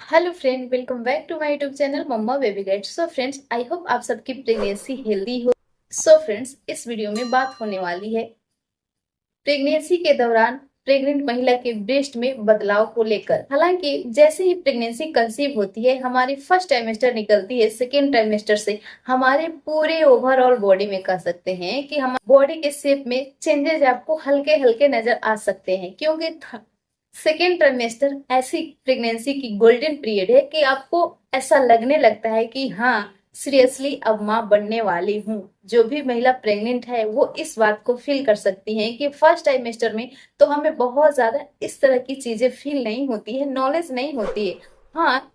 Hello friend, welcome back to my YouTube channel mamma baby guide. So friends, I hope आप सबकी pregnancy healthy हो। So friends, इस video में बात होने वाली है प्रेगनेंसी के दौरान प्रेग्नेंट महिला के ब्रेस्ट में बदलाव को लेकर। हालांकि जैसे ही प्रेगनेंसी कंसीव होती है, हमारी फर्स्ट ट्राइमेस्टर निकलती है, सेकेंड ट्राइमेस्टर से हमारे पूरे ओवरऑल बॉडी में कह सकते हैं कि हमारे बॉडी के शेप में चेंजेस आपको हल्के हल्के नजर आ सकते हैं, क्योंकि सेकेंड ट्राइमेस्टर ऐसी प्रेगनेंसी की गोल्डन पीरियड है कि आपको ऐसा लगने लगता है कि हाँ, सीरियसली अब माँ बनने वाली हूँ। जो भी महिला प्रेग्नेंट है वो इस बात को फील कर सकती है कि फर्स्ट ट्राइमेस्टर में तो हमें बहुत ज्यादा इस तरह की चीजें फील नहीं होती है, नॉलेज नहीं होती है। हाँ,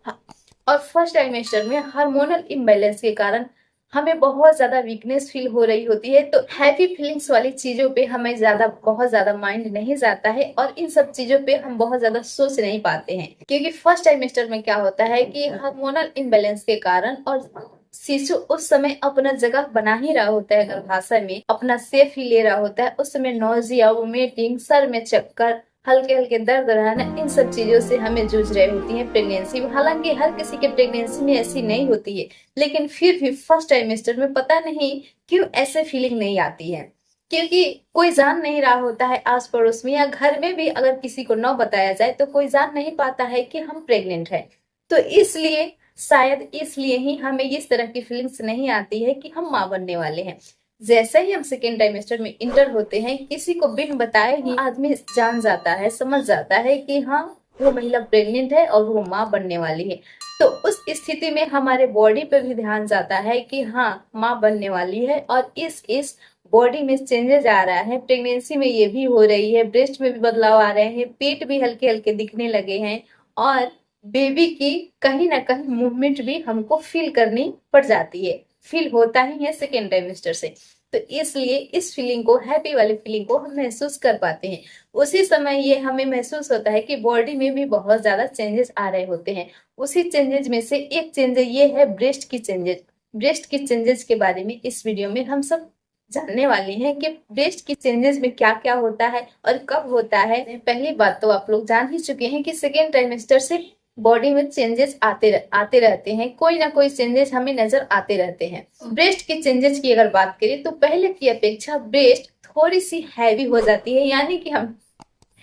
और फर्स्ट ट्राइमेस्टर में हार्मोनल इम्बैलेंस के कारण हमें बहुत ज्यादा वीकनेस फील हो रही होती है, तो हैप्पी फीलिंग्स वाली चीजों पे हमें बहुत ज्यादा माइंड नहीं जाता है और इन सब चीजों पे हम बहुत ज्यादा सोच नहीं पाते हैं, क्योंकि फर्स्ट ट्राइमेस्टर में क्या होता है कि हार्मोनल इम्बैलेंस के कारण और शिशु उस समय अपना जगह बना ही रहा होता है, गर्भाशय में अपना सेफ ही ले रहा होता है। उस समय नोजिया, वोमिटिंग, सर में चक्कर, हल्के हल्के दर्द रहना, इन सब चीजों से हमें जूझ रही होती है प्रेगनेंसी में। हालांकि हर किसी के प्रेगनेंसी में ऐसी नहीं होती है, लेकिन फिर भी फर्स्ट ट्राइमेस्टर में पता नहीं क्यों ऐसे फीलिंग नहीं आती है, क्योंकि कोई जान नहीं रहा होता है आस पड़ोस में या घर में भी अगर किसी को न बताया जाए तो कोई जान नहीं पाता है कि हम प्रेग्नेंट है। तो इसलिए शायद इसलिए ही हमें इस तरह की फीलिंग्स नहीं आती है कि हम माँ बनने वाले हैं। जैसे ही हम सेकेंड ट्राइमेस्टर में इंटर होते हैं, किसी को बिन बताए ही आदमी जान जाता है, समझ जाता है कि हाँ, वो महिला प्रेग्नेंट है और वो माँ बनने वाली है। तो उस स्थिति में हमारे बॉडी पे भी ध्यान जाता है कि हाँ, माँ बनने वाली है और इस बॉडी में चेंजेस आ रहा है। प्रेगनेंसी में ये भी हो रही है, ब्रेस्ट में भी बदलाव आ रहे हैं, पेट भी हल्के हल्के दिखने लगे हैं और बेबी की कहीं ना कहीं मूवमेंट भी हमको फील करनी पड़ जाती है। फील होता ही है सेकेंड ट्राइमेस्टर से। तो इसलिए इस फीलिंग को, हैप्पी वाली फीलिंग को हम महसूस कर पाते हैं। उसी समय ये हमें महसूस होता है कि बॉडी में भी बहुत ज्यादा चेंजेस आ रहे होते हैं। उसी चेंजेस में से एक चेंज ये है ब्रेस्ट की चेंजेस। ब्रेस्ट की चेंजेस के बारे में इस वीडियो में हम सब जानने वाले हैं कि ब्रेस्ट की चेंजेस में क्या क्या होता है और कब होता है। पहली बात तो आप लोग जान ही चुके हैं कि सेकेंड ट्राइमेस्टर से बॉडी में चेंजेस आते रहते हैं, कोई ना कोई चेंजेस हमें नजर आते रहते हैं। ब्रेस्ट के चेंजेस की अगर बात करें तो पहले की अपेक्षा ब्रेस्ट थोड़ी सी हैवी हो जाती है, यानी कि हम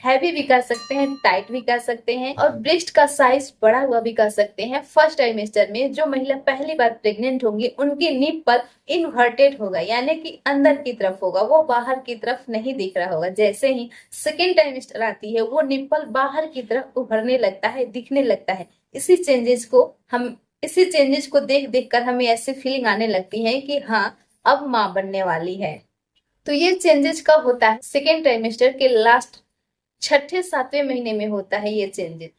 हैवी भी कर सकते हैं, टाइट भी कर सकते हैं और ब्रेस्ट का साइज बढ़ा हुआ भी कर सकते हैं। फर्स्ट ट्राइमेस्टर में जो महिला पहली बार प्रेग्नेंट होंगी उनकी निप्पल इन्वर्टेड होगा, यानी कि अंदर की तरफ होगा, वो बाहर की तरफ नहीं दिख रहा होगा। जैसे ही सेकेंड ट्राइमेस्टर आती है, वो निप्पल बाहर की तरफ उभरने लगता है, दिखने लगता है। इसी चेंजेस को देख देख कर हमें ऐसी फीलिंग आने लगती है कि हाँ, अब माँ बनने वाली है। तो ये चेंजेस कब होता है? सेकेंड ट्राइमेस्टर के लास्ट छठे सातवें महीने में होता है ये चेंजेस।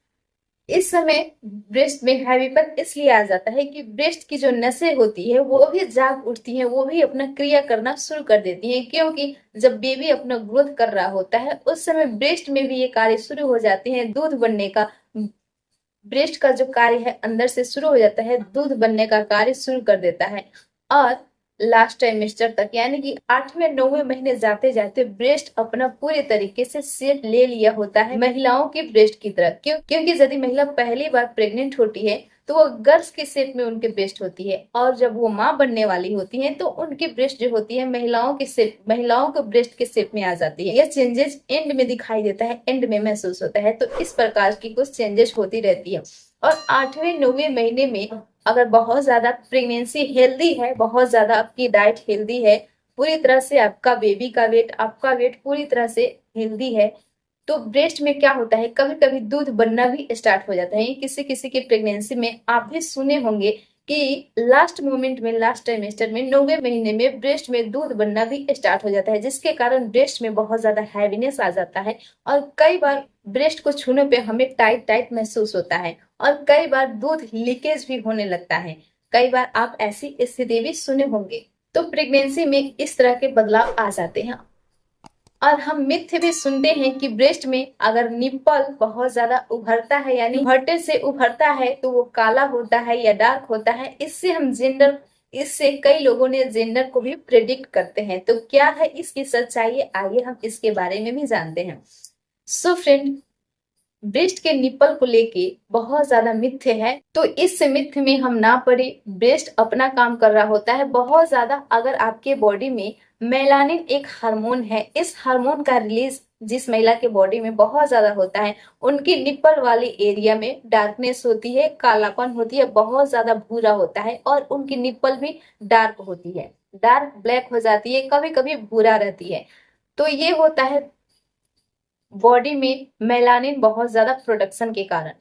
इस समय ब्रेस्ट में हैवीपन इसलिए आ जाता है कि ब्रेस्ट की जो नसें होती है वो भी जाग उठती हैं, वो भी अपना क्रिया करना शुरू कर देती हैं, क्योंकि जब बेबी अपना ग्रोथ कर रहा होता है उस समय ब्रेस्ट में भी ये कार्य शुरू हो जाते हैं, दूध बनने का। ब्रेस्ट का जो कार्य है अंदर से शुरू हो जाता है, दूध बनने का कार्य शुरू कर देता है। और लास्ट ट्राइमेस्टर तक, यानी कि 8वें 9वें महीने जाते जाते ब्रेस्ट अपना पूरे तरीके से शेप ले लिया होता है महिलाओं के ब्रेस्ट की तरह। क्योंकि यदि महिला पहली बार प्रेग्नेंट होती है तो वो गर्ल्स के शेप में उनके ब्रेस्ट होती है, और जब वो माँ बनने वाली होती है तो उनकी ब्रेस्ट जो होती है महिलाओं के ब्रेस्ट के शेप में आ जाती है। यह चेंजेस एंड में दिखाई देता है, एंड में महसूस होता है। तो इस प्रकार की कुछ चेंजेस होती रहती है। और 8वें 9वें महीने में अगर बहुत ज्यादा प्रेगनेंसी हेल्दी है, बहुत ज्यादा आपकी डाइट हेल्दी है, पूरी तरह से आपका वेट पूरी तरह से हेल्दी है, तो ब्रेस्ट में क्या होता है, कभी कभी दूध बनना भी स्टार्ट हो जाता है। किसी किसी की प्रेगनेंसी में आप भी सुने होंगे कि लास्ट मोमेंट में, लास्ट ट्राइमेस्टर में, 9वें महीने में ब्रेस्ट में दूध बनना भी स्टार्ट हो जाता है, जिसके कारण ब्रेस्ट में बहुत ज्यादा हैवीनेस आ जाता है। और कई बार ब्रेस्ट को छूने पे हमें टाइट टाइट महसूस होता है और कई बार दूध लीकेज भी होने लगता है। कई बार आप ऐसी स्थिति भी सुने होंगे। तो प्रेगनेंसी में इस तरह के बदलाव आ जाते हैं। और हम मिथ भी सुनते हैं कि ब्रेस्ट में अगर निप्पल बहुत ज्यादा उभरता है, यानी उभरते से उभरता है, तो वो काला होता है या डार्क होता है। इससे कई लोगों ने जेंडर को भी प्रेडिक्ट करते हैं। तो क्या है इसकी सच्चाई, आइए हम इसके बारे में भी जानते हैं। सो फ्रेंड, ब्रेस्ट के निप्पल को लेके बहुत ज्यादा मिथ्य है, तो इस मिथ्य में हम ना पड़े। ब्रेस्ट अपना काम कर रहा होता है बहुत ज्यादा। अगर आपके बॉडी में मेलानिन एक हार्मोन है, इस हार्मोन का रिलीज जिस महिला के बॉडी में बहुत ज्यादा होता है, उनकी निप्पल वाले एरिया में डार्कनेस होती है, कालापन होती है, बहुत ज्यादा भूरा होता है, और उनकी निप्पल भी डार्क होती है, डार्क ब्लैक हो जाती है, कभी कभी भूरा रहती है। तो ये होता है बॉडी में मेलानिन बहुत ज्यादा प्रोडक्शन के कारण।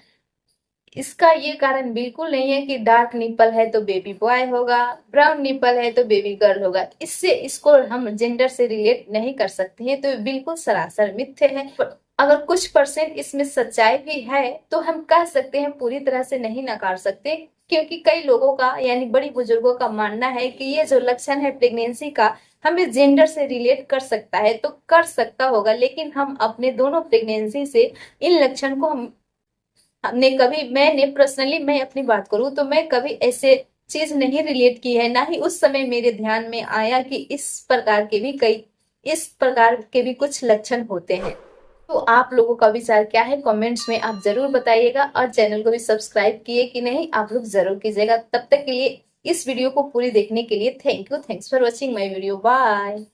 इसका ये कारण बिल्कुल नहीं है कि डार्क निपल है तो बेबी बॉय होगा, ब्राउन निपल है तो बेबी गर्ल होगा। इससे इसको हम जेंडर से रिलेट नहीं कर सकते हैं, तो बिल्कुल सरासर मिथ्य है। अगर कुछ परसेंट इसमें सच्चाई भी है तो हम कह सकते हैं, पूरी तरह से नहीं नकार सकते, क्योंकि कई लोगों का यानी बड़ी बुजुर्गों का मानना है कि ये जो लक्षण है प्रेगनेंसी का हमें जेंडर से रिलेट कर सकता है, तो कर सकता होगा। लेकिन हम अपने दोनों प्रेगनेंसी से इन लक्षण को हमने कभी, मैंने पर्सनली मैं अपनी बात करूं तो मैं कभी ऐसे चीज नहीं रिलेट की है, ना ही उस समय मेरे ध्यान में आया कि इस प्रकार के भी कुछ लक्षण होते हैं। तो आप लोगों का विचार क्या है कमेंट्स में आप जरूर बताइएगा, और चैनल को भी सब्सक्राइब किए कि नहीं आप लोग जरूर कीजिएगा। तब तक के लिए इस वीडियो को पूरी देखने के लिए thank you, thanks for watching my video, bye.